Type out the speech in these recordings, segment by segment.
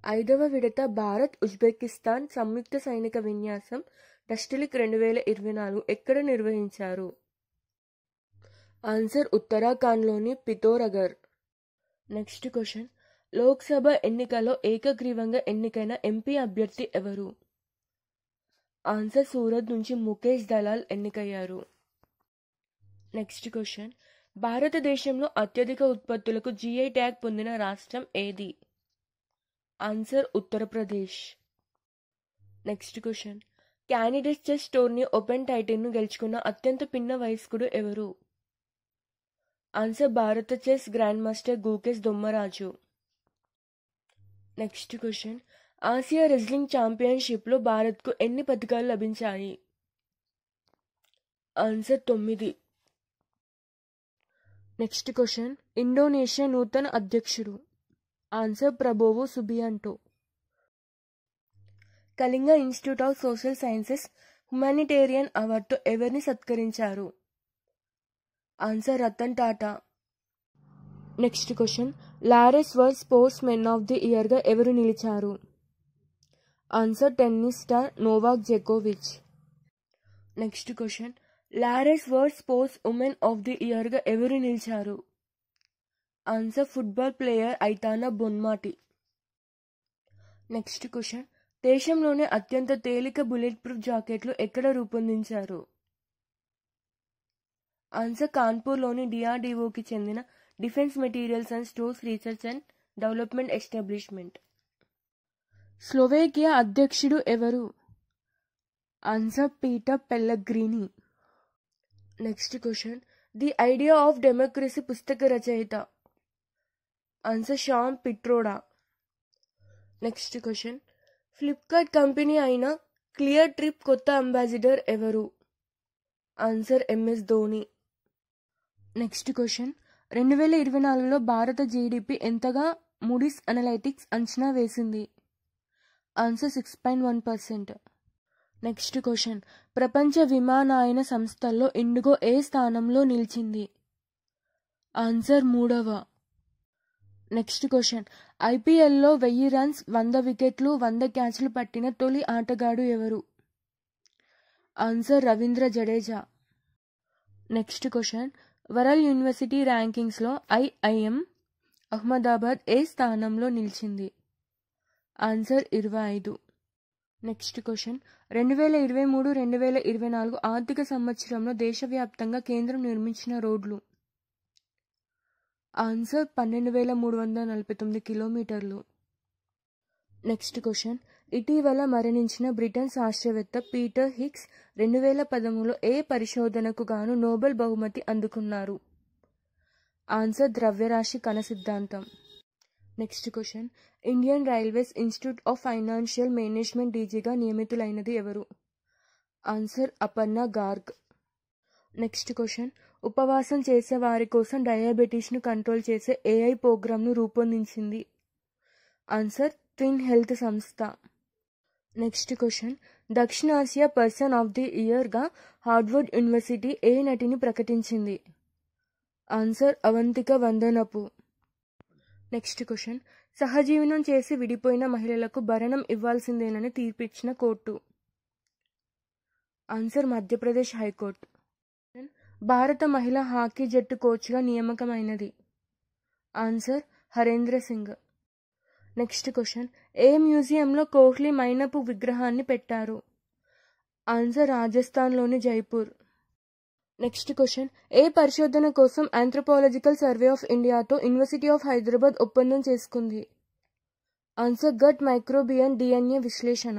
ఐదవ విడత భారత్ ఉజ్బెకిస్తాన్ సంయుక్త సైనిక విన్యాసం డస్టిలిక్ 2024 ఎక్కడ నిర్వహించారు? ఆన్సర్ ఉత్తరాఖండ్లోని పితోరగర్. నెక్స్ట్ క్వశ్చన్, లోక్సభ ఎన్నికల్లో ఏకగ్రీవంగా ఎన్నికైన ఎంపీ అభ్యర్థి ఎవరు? ఆన్సర్ సూరత్ నుంచి ముఖేష్ దలాల్ ఎన్నికయ్యారు. నెక్స్ట్ క్వశ్చన్, భారతదేశంలో అత్యధిక ఉత్పత్తులకు జీఐ ట్యాగ్ పొందిన రాష్ట్రం ఏది? Answer Uttar Pradesh. Next question, candidates chess tourney open టైటిల్ను గెలుచుకున్న అత్యంత పిన్న వయస్కుడు ఎవరు? ఆన్సర్ భారత chess grand master గూకెస్ Dommaraju. Next question, Asia wrestling ఛాంపియన్షిప్లో భారత్కు ఎన్ని పతకాలు లభించాయి? ఆన్సర్ 9. నెక్స్ట్ క్వశ్చన్, ఇండోనేషియా నూతన అధ్యక్షుడు? Answer Prabowo Subianto. Kalinga institute of social sciences humanitarian అవార్డుతో ఎవరిని సత్కరించారు? Answer Ratan Tata. Next question, Laureus world sports men of the ఇయర్గా ఎవరు నిలిచారు? ఆన్సర్ టెన్నిస్ స్టార్ నోవాక్ జోకోవిచ్. Next question, Laureus world sports women of the ఇయర్గా ఎవరు నిలిచారు? Answer football player Aitana Bonmati. Next question, దేశంలోనే అత్యంత తేలిక బుల్లెట్ ప్రూఫ్ జాకెట్లు ఎక్కడ రూపొందించారు? ఆన్సర్ కాన్పూర్లోని డిఆర్డీఓకి చెందిన defence materials and stores research and development establishment. Slovakia అధ్యక్షుడు ఎవరు? Answer Peter Pellegrini. Next question, the idea of democracy పుస్తక రచయిత? Answer Sam Pitroda. Next question, Flipkart company అయిన క్లియర్ ట్రిప్ కొత్త అంబాసిడర్ ఎవరు? Answer MS Dhoni. Next question, 2024లో భారత జీడిపి ఎంతగా మూడీస్ అనలైటిక్స్ అంచనా వేసింది? ఆన్సర్ 6.1%. నెక్స్ట్ క్వశ్చన్, ప్రపంచ విమానయాన సంస్థల్లో ఇండిగో ఏ స్థానంలో నిలిచింది? ఆన్సర్ 3వ. నెక్స్ట్ క్వశ్చన్, ఐపీఎల్లో 1000 రన్స్ 100 వికెట్లు 100 క్యాచ్లు పట్టిన తొలి ఆటగాడు ఎవరు? Answer Ravindra Jadeja. Next question, world university ర్యాంకింగ్స్లో ఐఐఎం అహ్మదాబాద్ ఏ స్థానంలో నిలిచింది? ఆన్సర్ 25. నెక్స్ట్ క్వశ్చన్, 2023-2024 ఆర్థిక సంవత్సరంలో దేశవ్యాప్తంగా కేంద్రం నిర్మించిన రోడ్లు? ఆన్సర్ 12,349 కిలోమీటర్లు. నెక్స్ట్ క్వశ్చన్, ఇటీవల మరణించిన బ్రిటన్ శాస్త్రవేత్త పీటర్ హిగ్స్ 2013లో ఏ పరిశోధనకు గాను నోబెల్ బహుమతి అందుకున్నారు? ఆన్సర్ ద్రవ్యరాశి కణ సిద్ధాంతం. Next question, Indian railways institute of financial management డీజీగా నియమితులైనది ఎవరు? Answer Aparna Garg. Next question, ఉపవాసం చేసే వారి కోసం డయాబెటీస్ను కంట్రోల్ చేసే ఏఐ ప్రోగ్రామ్ను రూపొందించింది? ఆన్సర్ ట్విన్ హెల్త్ సంస్థ. Next question, దక్షిణాసియా person of the ఇయర్గా Harvard university ఏ నటిని ప్రకటించింది? Answer Avantika Vandanapu. Next question, సహజీవనం చేసి విడిపోయిన మహిళలకు భరణం ఇవ్వాల్సిందేనని తీర్పిచ్చిన కోర్టు? Answer Madhya Pradesh high court. భారత మహిళా హాకీ జట్టు కోచ్గా నియామకమైనది? Answer Harendra Singh. Next question, ఏ మ్యూజియంలో కోహ్లీ మైనపు విగ్రహాన్ని పెట్టారు? ఆన్సర్ రాజస్థాన్లోని జైపూర్. నెక్స్ట్ క్వశ్చన్, ఏ పరిశోధన కోసం ఆంథ్రోపాలజికల్ సర్వే ఆఫ్ ఇండియాతో యూనివర్సిటీ ఆఫ్ హైదరాబాద్ ఒప్పందం చేసుకుంది? ఆన్సర్ గట్ మైక్రోబియన్ డిఎన్ఏ విశ్లేషణ.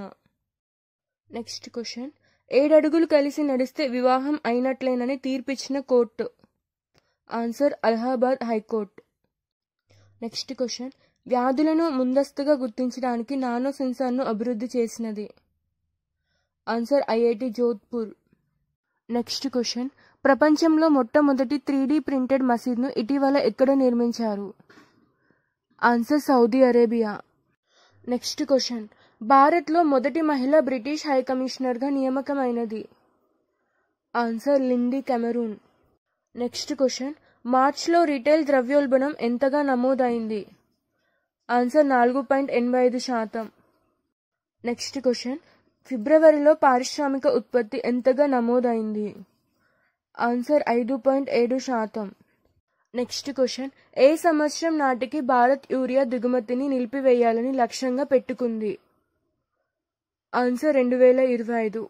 నెక్స్ట్ క్వశ్చన్, 7 అడుగులు కలిసి నడిస్తే వివాహం అయినట్లేనని తీర్పిచ్చిన కోర్టు? Answer Allahabad high court. Next question, వ్యాధులను ముందస్తుగా గుర్తించడానికి నానో సెన్సార్ను అభివృద్ధి చేసినది? Answer IIT Jodhpur. Next question, ప్రపంచంలో మొట్టమొదటి 3D ప్రింటెడ్ మసీద్ను ఇటీవల ఎక్కడ నిర్మించారు? Answer Saudi Arabia. Next question, భారత్లో మొదటి మహిళ బ్రిటిష్ హై కమిషనర్గా నియామకమైనది? Answer Lindy Cameron. Next question, మార్చ్లో రిటైల్ ద్రవ్యోల్బణం ఎంతగా నమోదైంది? ఆన్సర్ 4.85%. నెక్స్ట్ క్వశ్చన్, ఫిబ్రవరిలో పారిశ్రామిక ఉత్పత్తి ఎంతగా నమోదైంది? ఆన్సర్ 5.7%. నెక్స్ట్ క్వశ్చన్, ఏ సంవత్సరం నాటికి భారత్ యూరియా దిగుమతిని నిలిపివేయాలని లక్ష్యంగా పెట్టుకుంది? ఆన్సర్ 2025.